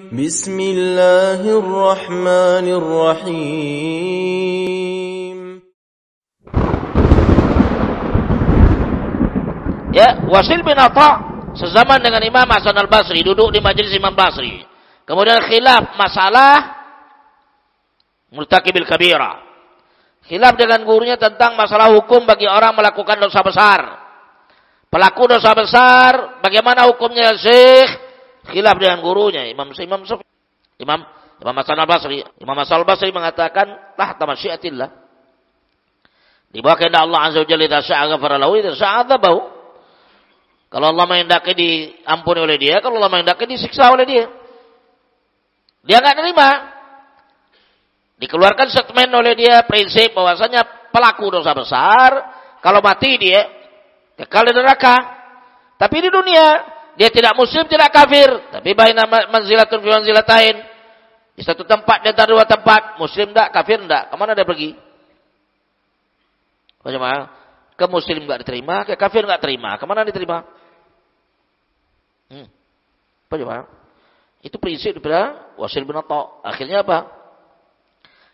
بسم الله الرحمن الرحيم. Ya, Wasil bin Atha sezaman dengan Imam Hasan al-Basri, duduk di majelis Imam Basri. Kemudian khilaf masalah murtakibil kabira. Khilaf dengan gurunya tentang masalah hukum bagi orang melakukan dosa besar. Pelaku dosa besar, bagaimana hukumnya Syekh? Khilaf dengan gurunya Imam Hasan al-Basri. Imam Hasan al-Basri mengatakan tahta masyiatillah. Di bawah kehendak Allah Azza wa Jalla, idza syaa ghafara lahu, idza syaa adzabahu. Kalau Allah menghendaki diampuni oleh dia, kalau Allah menghendaki disiksa oleh dia. Dia enggak terima. Dikeluarkan statement oleh dia prinsip bahwasanya pelaku dosa besar kalau mati dia kekal di neraka. Tapi di dunia dia tidak muslim, tidak kafir, tapi baina manzilatun fi manzilatain. Di satu tempat di antara dua tempat, muslim enggak, kafir enggak. Kemana dia pergi? Bagaimana? Ke muslim enggak diterima, ke kafir enggak terima. Kemana diterima? Bagaimana? Itu prinsip daripada Wasil bin Atha. Akhirnya apa?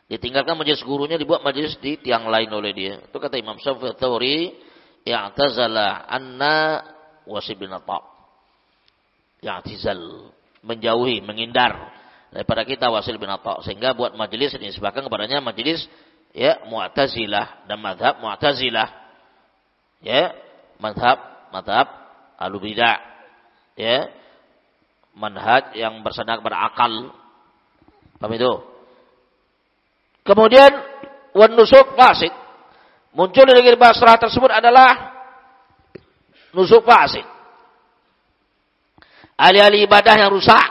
Ditinggalkan majelis gurunya, dibuat majelis di tiang lain oleh dia. Itu kata Imam Syafi'i Tsauri, i'tazala anna Wasil bin Atha. I'tizal, menjauhi, menghindar daripada kita Wasil bin Atha, sehingga buat majelis dinisbahkan kepadanya majelis ya Mu'tazilah dan mazhab Mu'tazilah. Ya, mazhab Ahlul Bidah. Ya, manhaj yang bersandar berakal. Paham itu? Kemudian wan nusuk fasid. Muncul di negeri Basrah tersebut adalah nusuk fasid. Ahli-ahli ibadah yang rusak,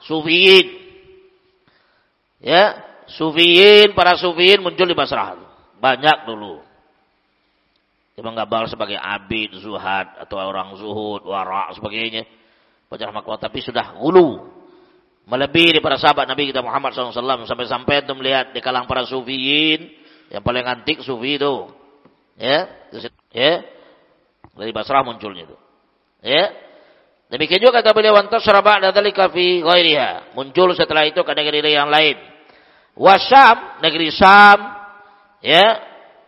sufiyin. Ya, sufiyin, para sufiyin muncul di Basrah. Banyak dulu. Dia menggambar sebagai abid, zuhad, atau orang zuhud, wara' sebagainya. Baca makhluk, tapi sudah gulu. Melebihi daripada sahabat Nabi kita Muhammad SAW. Sampai-sampai itu melihat di kalangan para sufiyin. Yang paling antik sufi itu. Ya. Dari Basrah munculnya itu. Ya. Demikian juga kata beliau. Wantasara ba'da dzalika fi ghairiha. Muncul setelah itu ke negeri yang lain. Wasyam, negeri Syam. Ya.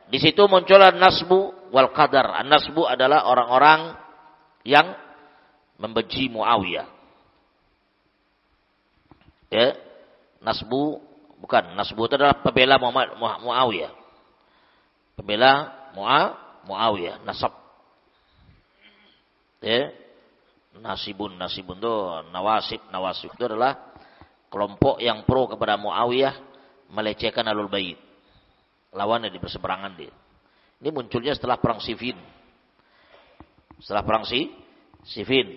Di situ muncul an-nasbu wal qadar. An-nasbu adalah orang-orang yang membenci Muawiyah. Ya, nasbu itu adalah pembela Muawiyah. Pembela Muawiyah, nasab. Ya. Nasibun itu nawasib itu adalah kelompok yang pro kepada Muawiyah, melecehkan Ahlul Bait. Lawannya di berseberangan dia. Ini munculnya setelah perang Siffin. Setelah perang Siffin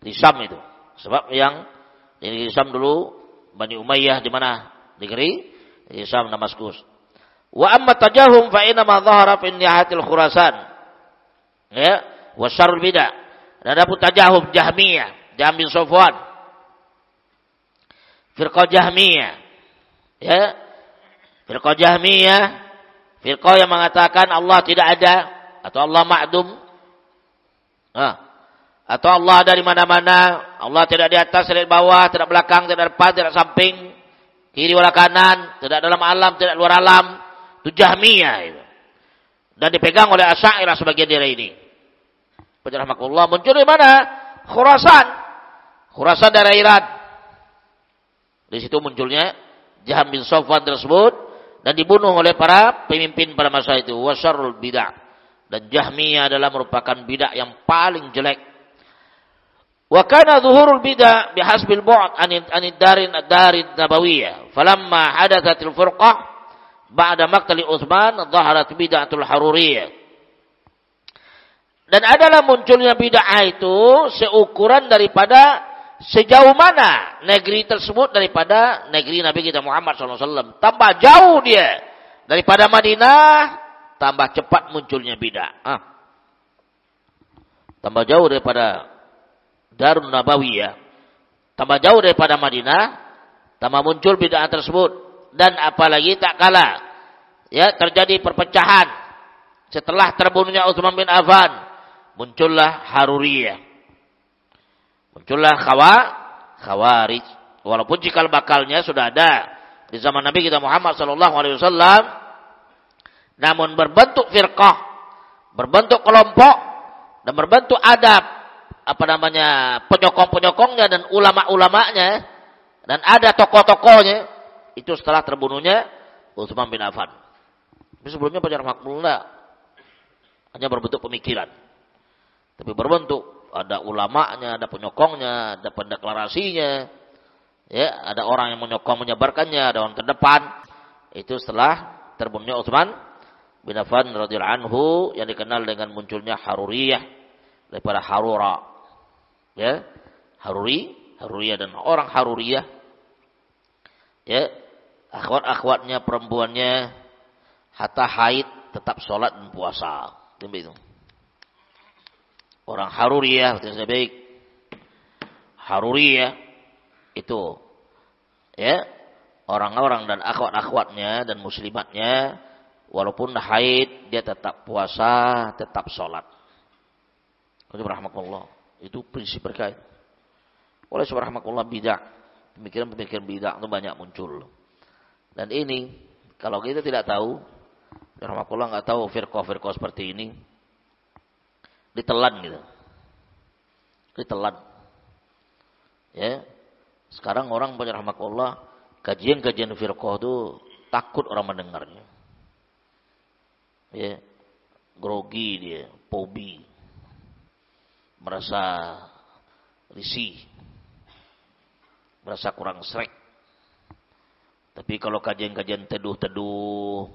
di Syam itu. Sebab yang di negeri Syam dulu Bani Umayyah di mana? Negeri Syam, Damaskus. Wa amma tajahum fa inna ma dhahara fi nihayatil Khurasan. Ya, wa syarrul bidah. Dan ada pun tajahum Jahmiyah, Jahm bin Safwan. Firqah Jahmiyah. Ya. Firqah Jahmiyah, firqah yang mengatakan Allah tidak ada atau Allah ma'dum. Atau Allah ada di mana-mana, Allah tidak di atas, tidak di bawah, tidak belakang, tidak depan, tidak samping, kiri wala kanan, tidak dalam alam, tidak luar alam. Itu Jahmiyah itu. Dan dipegang oleh Asy'ariyah sebagian dari ini. Rahmatullah muncul di mana? Khurasan daerah Iran. Di situ munculnya Jahm bin Safwan tersebut dan dibunuh oleh para pemimpin pada masa itu. Wasyarrul bidah. Dan Jahmiyah adalah merupakan bidah yang paling jelek. Wa kana zuhurul bid'ah bihasbil bu'd anid darin nabawiyah. Falamma hadatsatil furqah ba'da maqtali Utsman dhaharat bid'atul haruriyah. Dan adalah munculnya bid'ah itu seukuran daripada sejauh mana negeri tersebut daripada negeri Nabi kita Muhammad SAW. Tambah jauh dia daripada Madinah, tambah cepat munculnya bid'ah. Tambah jauh daripada Darun Nabawiyah, tambah jauh daripada Madinah, tambah muncul bid'ah tersebut. Dan apalagi tak kalah ya terjadi perpecahan setelah terbunuhnya Utsman bin Affan, muncullah Haruriyah. Muncullah Khawarij. Walaupun cikal bakalnya sudah ada di zaman Nabi kita Muhammad sallallahu alaihi wasallam, namun berbentuk firqah, berbentuk kelompok dan berbentuk adab, penyokong-penyokongnya dan ulama-ulamanya, dan ada tokoh-tokohnya, itu setelah terbunuhnya Utsman bin Affan. Tapi sebelumnya Pak Rahmatullah hanya berbentuk pemikiran. Tapi berbentuk, ada ulamanya, ada penyokongnya, ada pendeklarasinya, ya, ada orang yang menyokong menyebarkannya, ada orang terdepan. Itu setelah terbunuhnya Utsman bin Affan radhiyallahu anhu, yang dikenal dengan munculnya Haruriyah daripada Harura. Ya, Haruriyah dan orang Haruriyah, ya, akhwat-akhwatnya perempuannya hatta haid tetap sholat dan puasa. Itu. Orang Haruriyah, baik. Haruriyah itu, ya, orang-orang dan akhwat-akhwatnya dan muslimatnya, walaupun haid dia tetap puasa, tetap sholat. Itu prinsip berkait. Oleh subhanallahi bidah, pemikiran-pemikiran bidah itu banyak muncul. Dan ini kalau kita tidak tahu, rahmatullah nggak tahu firqah-firqah seperti ini, ditelan gitu. Ditelan. Ya. Sekarang orang banyak rahmatullah kajian-kajian firqah itu takut orang mendengarnya. Ya. Grogi dia, pobi. Merasa risih. Merasa kurang srek. Tapi kalau kajian-kajian teduh-teduh,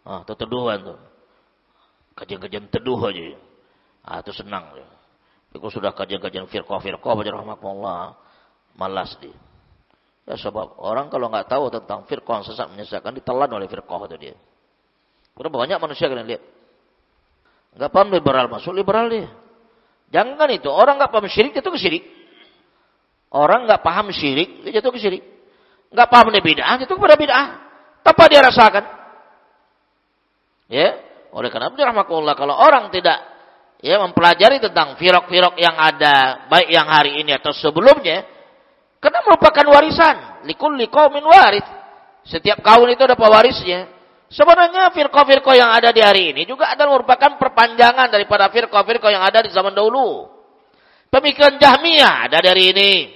atau teduhan tuh, kajian-kajian teduh aja, itu senang. Tapi kalau sudah kajian-kajian firqah-firqah, baca rahmatullah, malas dia. Ya sebab orang kalau nggak tahu tentang firqah yang sesat menyesatkan, ditelan oleh firqah itu dia. Udah banyak manusia kalian lihat, nggak paham liberal, masuk liberal dia. Jangan itu, orang nggak paham syirik itu kesyirik. Orang nggak paham syirik, dia jatuh ke syirik. Nggak paham dia bid'ah, jatuh kepada bid'ah. Tanpa dia rasakan. Ya, oleh karena itu rahmatullah, kalau orang tidak mempelajari tentang firaq-firaq yang ada, baik yang hari ini atau sebelumnya, karena merupakan warisan. Likulli qaumin warith. Setiap kaum itu ada pewarisnya. Sebenarnya firqah-firqah yang ada di hari ini juga adalah merupakan perpanjangan daripada firqah-firqah yang ada di zaman dahulu. Pemikiran Jahmiyah ada dari ini.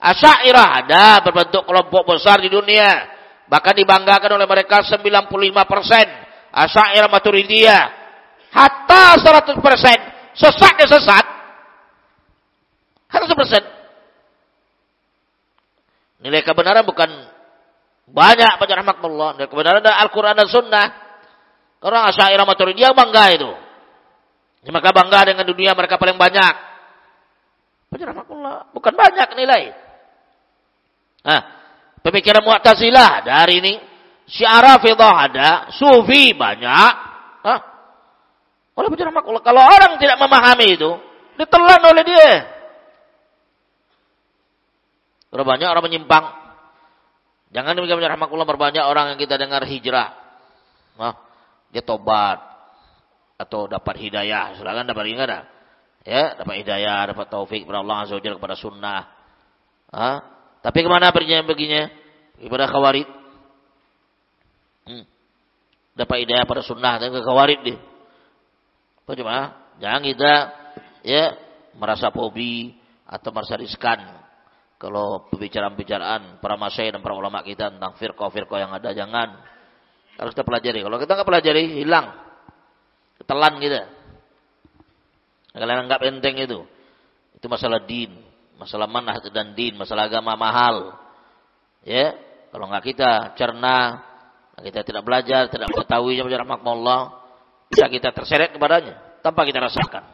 Asy'ariyah ada berbentuk kelompok besar di dunia. Bahkan dibanggakan oleh mereka 95%. Asy'ariyah Maturidiyah. Hatta 100%. Sesat ya sesat. 100%. Nilai kebenaran bukan banyak baca rahmatullah. Nilai kebenaran dari Al-Quran dan Sunnah. Orang Asy'ariyah Maturidiyah bangga itu. Maka bangga dengan dunia mereka paling banyak. Baca rahmatullah. Bukan banyak nilai. Pemikiran Mu'tazilah dari ini. Syiah Rafidah ada. Sufi banyak. Oleh baca rahmatullah. Kalau orang tidak memahami itu, ditelan oleh dia. Banyak orang menyimpang. Jangan demikian baca rahmatullah, berbanyak orang yang kita dengar hijrah. Dia tobat. Atau dapat hidayah. Silakan dapat hidayah. Ya, dapat hidayah, dapat taufik kepada Allah Azza wa Jalla, kepada sunnah. Tapi kemana perginya baginya? Kepada khawarij. Dapat hidayah pada sunnah, dan ke khawarij dia. Apa cuma? Jangan kita merasa fobi atau merasa riskan kalau pembicaraan-pembicaraan para masyayikh dan para ulama kita tentang firqah-firqah yang ada. Jangan. Harus kita pelajari. Kalau kita nggak pelajari, hilang. Ketelan kita. Kalian anggap enteng itu. Itu masalah din, masalah manhaj dan din, masalah agama mahal. Ya, kalau nggak kita cerna, kita tidak belajar, tidak mengetahuinya, rahmatullah, bisa kita terseret kepadanya tanpa kita rasakan.